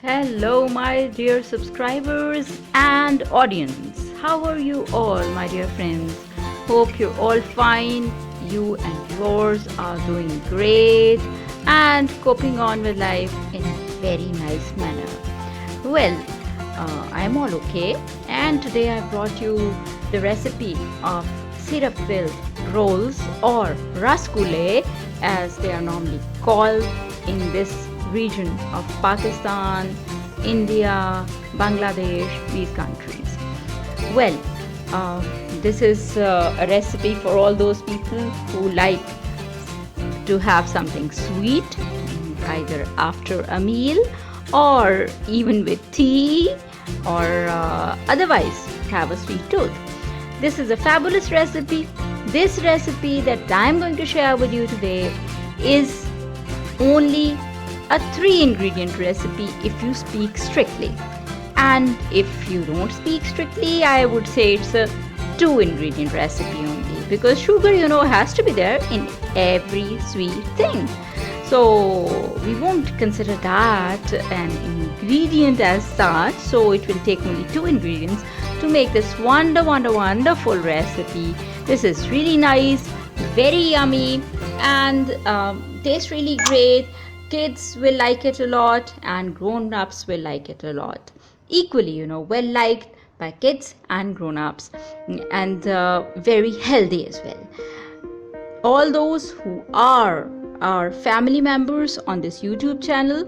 Hello, my dear subscribers and audience. How are you all, my dear friends? Hope you're all fine. You and yours are doing great and coping on with life in a very nice manner. Well, I'm all okay, and today I brought you the recipe of syrup filled rolls or rasgullay as they are normally called in this region of Pakistan, India, Bangladesh, these countries. Well, this is a recipe for all those people who like to have something sweet, either after a meal or even with tea, or otherwise have a sweet tooth. This is a fabulous recipe. This recipe that I'm going to share with you today is only a 3-ingredient recipe if you speak strictly. And if you don't speak strictly, I would say it's a 2-ingredient recipe only, because sugar, has to be there in every sweet thing. So we won't consider that an ingredient as such. So it will take only 2 ingredients to make this wonderful recipe. This is really nice, very yummy, and tastes really great. Kids will like it a lot and grown-ups will like it a lot. Equally, well liked by kids and grown-ups, and very healthy as well. All those who are our family members on this YouTube channel,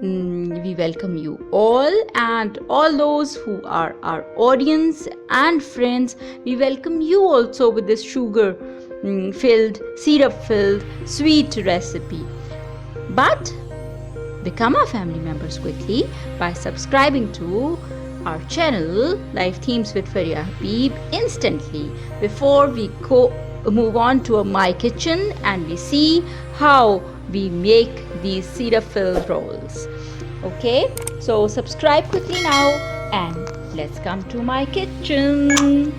we welcome you all, and all those who are our audience and friends, we welcome you also with this sugar filled, syrup filled, sweet recipe. But become our family members quickly by subscribing to our channel Life Themes with Faria Habib instantly before we move on to my kitchen and we see how we make these syrup filled rolls. Okay, so subscribe quickly now and let's come to my kitchen.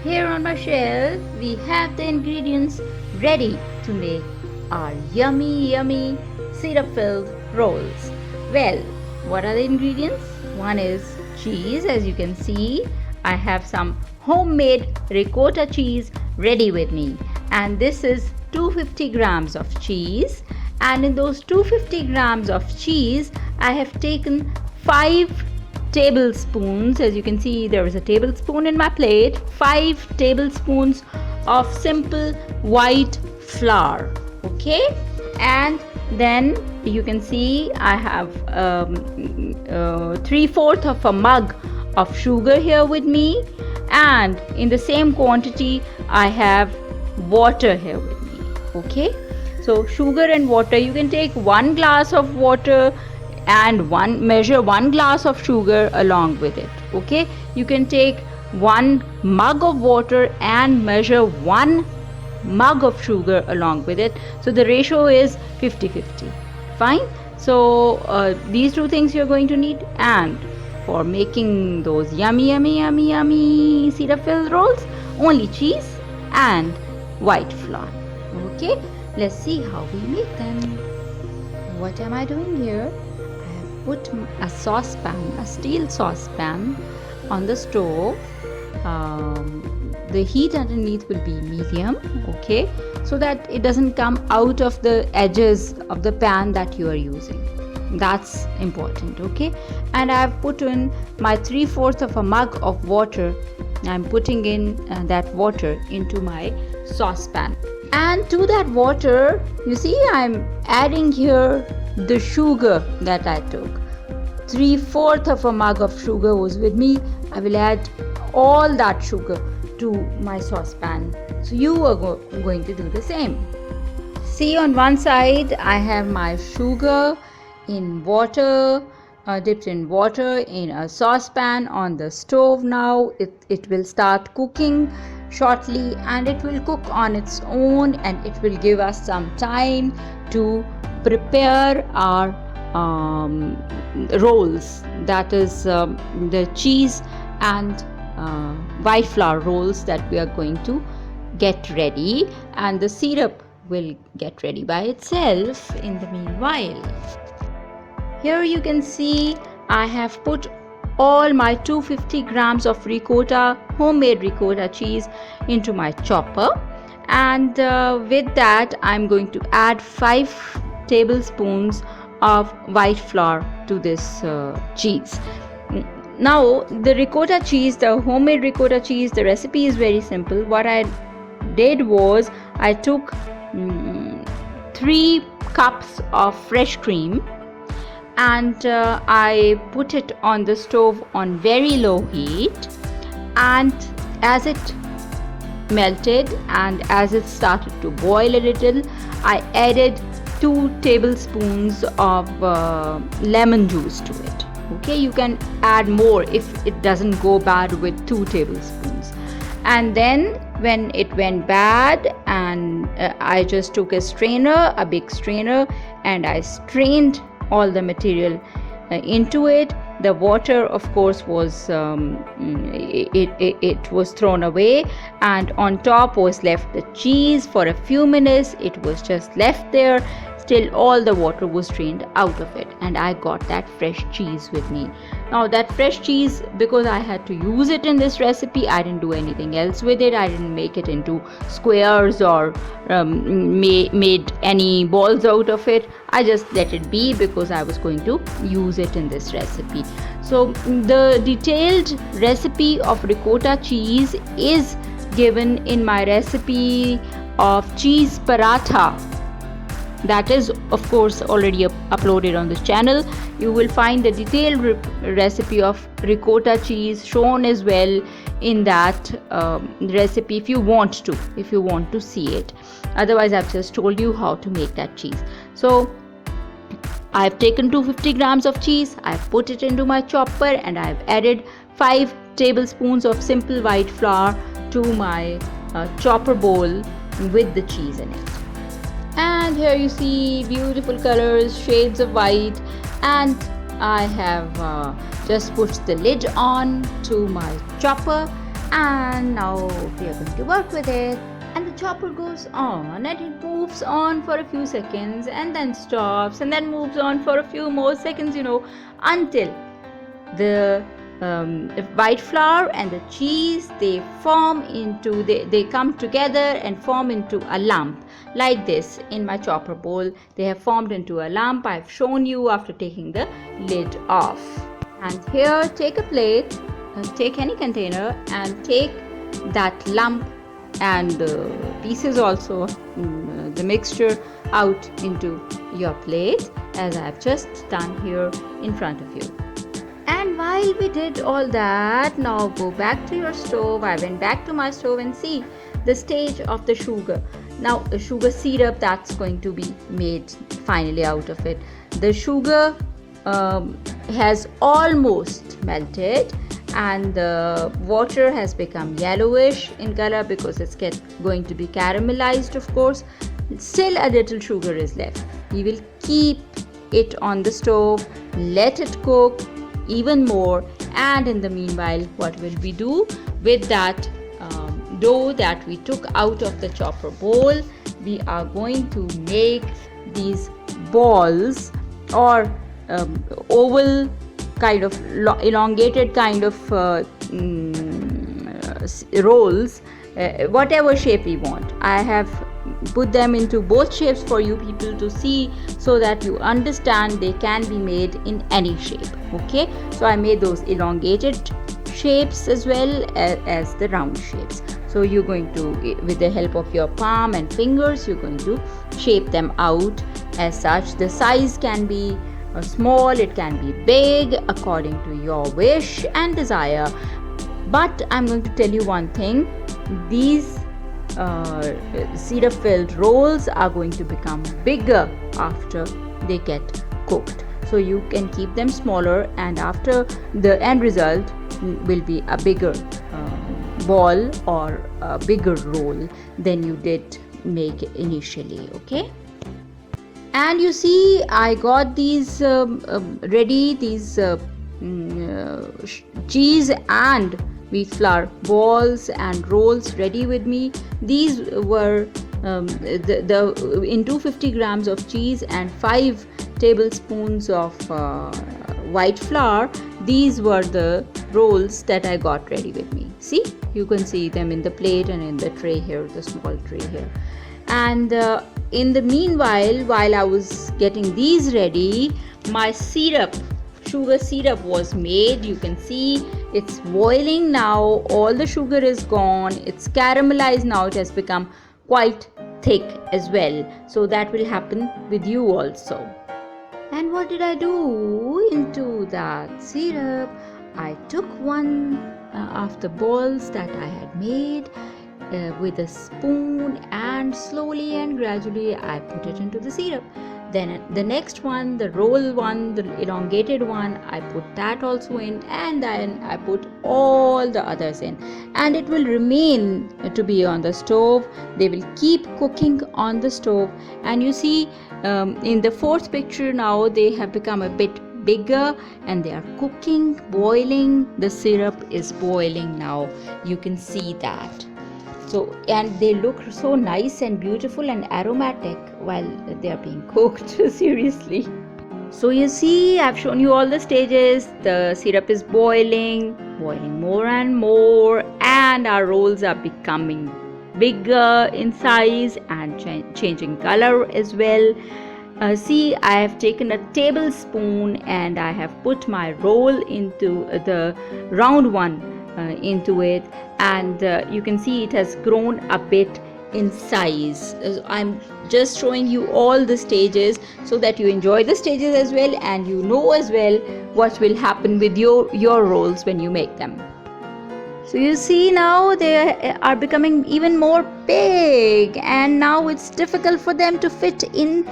Here on my shelf we have the ingredients ready to make our yummy syrup filled rolls. Well, what are the ingredients? One is cheese. As you can see, I have some homemade ricotta cheese ready with me, and this is 250 grams of cheese. And in those 250 grams of cheese, I have taken 5 tablespoons. As you can see, there is a tablespoon in my plate. 5 tablespoons of simple white flour. Okay, and then you can see I have 3/4 of a mug of sugar here with me, and in the same quantity I have water here with me. Okay, so sugar and water, you can take 1 glass of water and measure 1 glass of sugar along with it. Okay, you can take 1 mug of water and measure 1 mug of sugar along with it. So the ratio is 50-50. Fine. So these 2 things you're going to need. And for making those yummy syrup filled rolls, only cheese and white flour. Okay, let's see how we make them. What am I doing here? I have put a saucepan, a steel saucepan on the stove. The heat underneath will be medium, okay, so that it doesn't come out of the edges of the pan that you are using. That's important, okay. And I have put in my 3/4 of a mug of water. I'm putting in that water into my saucepan, and to that water, you see, I'm adding here the sugar that I took. 3/4 of a mug of sugar was with me. I will add all that sugar to my saucepan. So you are going to do the same. See, on one side I have my sugar in water, dipped in water in a saucepan on the stove. Now it will start cooking shortly, and it will cook on its own, and it will give us some time to prepare our rolls, that is the cheese and white flour rolls that we are going to get ready, and the syrup will get ready by itself in the meanwhile. Here you can see I have put all my 250 grams of ricotta, homemade ricotta cheese into my chopper, and with that I'm going to add 5 tablespoons of white flour to this cheese. Now the ricotta cheese, the homemade ricotta cheese, the recipe is very simple. What I did was I took 3 cups of fresh cream, and I put it on the stove on very low heat, and as it melted and as it started to boil a little, I added 2 tablespoons of lemon juice to it. Okay, you can add more if it doesn't go bad with 2 tablespoons. And then when it went bad, and I just took a strainer, a big strainer, and I strained all the material into it. The water, of course, was it was thrown away, and on top was left the cheese. For a few minutes it was just left there till all the water was drained out of it, and I got that fresh cheese with me. Now that fresh cheese, because I had to use it in this recipe, I didn't do anything else with it. I didn't make it into squares or made any balls out of it. I just let it be because I was going to use it in this recipe. So the detailed recipe of ricotta cheese is given in my recipe of cheese paratha. That is, of course, already uploaded on this channel. You will find the detailed recipe of ricotta cheese shown as well in that recipe if you want to see it. Otherwise, I've just told you how to make that cheese. So I've taken 250 grams of cheese, I've put it into my chopper, and I've added 5 tablespoons of simple white flour to my chopper bowl with the cheese in it. And here you see beautiful colors, shades of white, and I have just put the lid on to my chopper, and now we are going to work with it. And the chopper goes on and it moves on for a few seconds and then stops and then moves on for a few more seconds, until the white flour and the cheese, they come together and form into a lump like this. In my chopper bowl, they have formed into a lump. I've shown you after taking the lid off. And here, take a plate, take any container, and take that lump and pieces also, the mixture, out into your plate, as I've just done here in front of you. And while we did all that, now go back to your stove. I went back to my stove and see the stage of the sugar. Now the sugar syrup that's going to be made finally out of it. The sugar has almost melted, and the water has become yellowish in color because it's going to be caramelized, of course. Still a little sugar is left. We will keep it on the stove, let it cook even more, and in the meanwhile, what will we do with that dough that we took out of the chopper bowl? We are going to make these balls, or oval kind of elongated kind of rolls, whatever shape we want. I have put them into both shapes for you people to see, so that you understand they can be made in any shape. Okay, so I made those elongated shapes as well as the round shapes. So you're going to, with the help of your palm and fingers, you're going to shape them out as such. The size can be small, it can be big, according to your wish and desire. But I'm going to tell you one thing: these syrup filled rolls are going to become bigger after they get cooked. So you can keep them smaller, and after, the end result will be a bigger ball or a bigger roll than you did make initially. Okay, and you see I got these ready, these cheese and wheat flour balls and rolls ready with me. These were in 250 grams of cheese and 5 tablespoons of white flour, these were the rolls that I got ready with me. See, you can see them in the plate and in the tray here, the small tray here. And in the meanwhile, while I was getting these ready, my sugar syrup was made. You can see it's boiling now. All the sugar is gone. It's caramelized now. It has become quite thick as well. So that will happen with you also. And what did I do into that syrup? I took one of the balls that I had made with a spoon, and slowly and gradually I put it into the syrup. Then the next one, the roll one, the elongated one, I put that also in, and then I put all the others in, and it will remain to be on the stove. They will keep cooking on the stove. And you see in the fourth picture now, they have become a bit bigger and they are cooking, boiling. The syrup is boiling now. You can see that. So, and they look so nice and beautiful and aromatic while they are being cooked. Seriously. So you see, I've shown you all the stages. The syrup is boiling more and more, and our rolls are becoming bigger in size and changing color as well. See, I have taken a tablespoon and I have put my roll into the round one into it, and you can see it has grown a bit in size. I'm just showing you all the stages so that you enjoy the stages as well, and you know as well what will happen with your rolls when you make them. So you see, now they are becoming even more big, and now it's difficult for them to fit in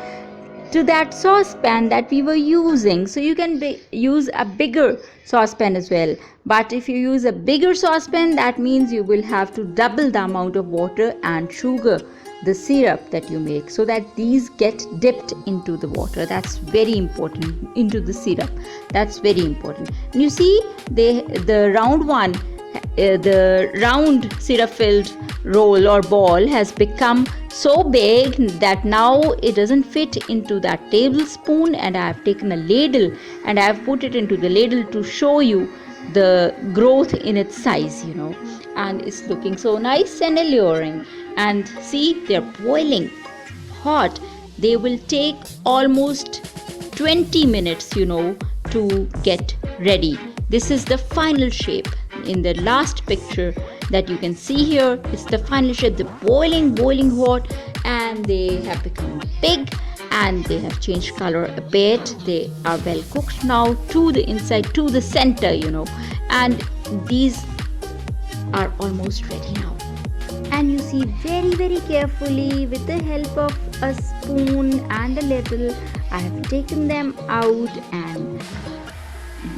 to that saucepan that we were using. So you can use a bigger saucepan as well, but if you use a bigger saucepan, that means you will have to double the amount of water and sugar, the syrup that you make, so that these get dipped into the water. That's very important, into the syrup. That's very important. And you see, the round one, the round syrup filled roll or ball has become so big that now it doesn't fit into that tablespoon, and I have taken a ladle and I have put it into the ladle to show you the growth in its size, and it's looking so nice and alluring. And see, they're boiling hot. They will take almost 20 minutes to get ready. This is the final shape. In the last picture that you can see here, it's the final shape. The boiling hot, and they have become big and they have changed color a bit. They are well cooked now to the inside, to the center, and these are almost ready now. And you see, very, very carefully, with the help of a spoon and a ladle, I have taken them out and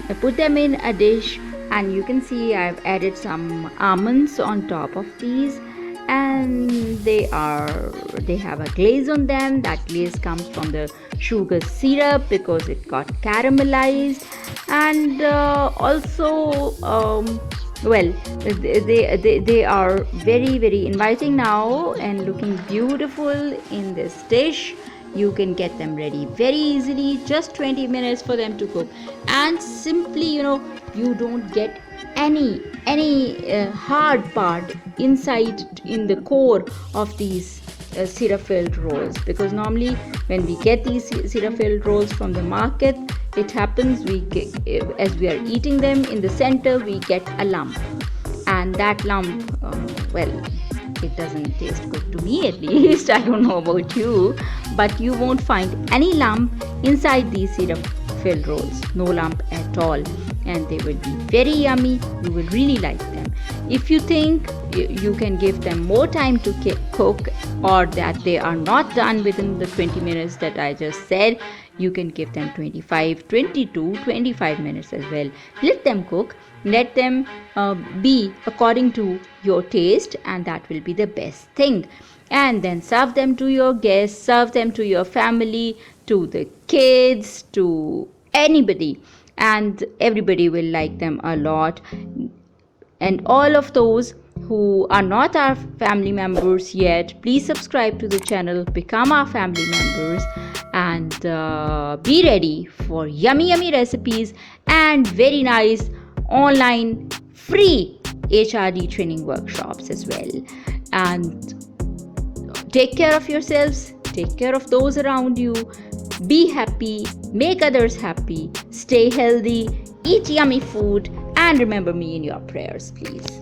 I put them in a dish. And you can see I've added some almonds on top of these, and they have a glaze on them. That glaze comes from the sugar syrup because it got caramelized. And also they are very, very inviting now and looking beautiful in this dish. You can get them ready very easily, just 20 minutes for them to cook. And simply, you don't get any hard part inside in the core of these syrup filled rolls, because normally when we get these syrup filled rolls from the market, it happens as we are eating them, in the center we get a lump, and that lump, it doesn't taste good to me, at least. I don't know about you, but you won't find any lump inside these syrup filled rolls. No lump at all, and they will be very yummy. You will really like them. If you think you can give them more time to cook, or that they are not done within the 20 minutes that I just said, you can give them 25 minutes as well. Let them cook. Let them be according to your taste, and that will be the best thing. And then serve them to your guests, serve them to your family, to the kids, to anybody, and everybody will like them a lot. And all of those who are not our family members yet, please subscribe to the channel, become our family members, and be ready for yummy recipes and very nice online free HRD training workshops as well. And take care of yourselves, take care of those around you, be happy, make others happy, stay healthy, eat yummy food, and remember me in your prayers, please.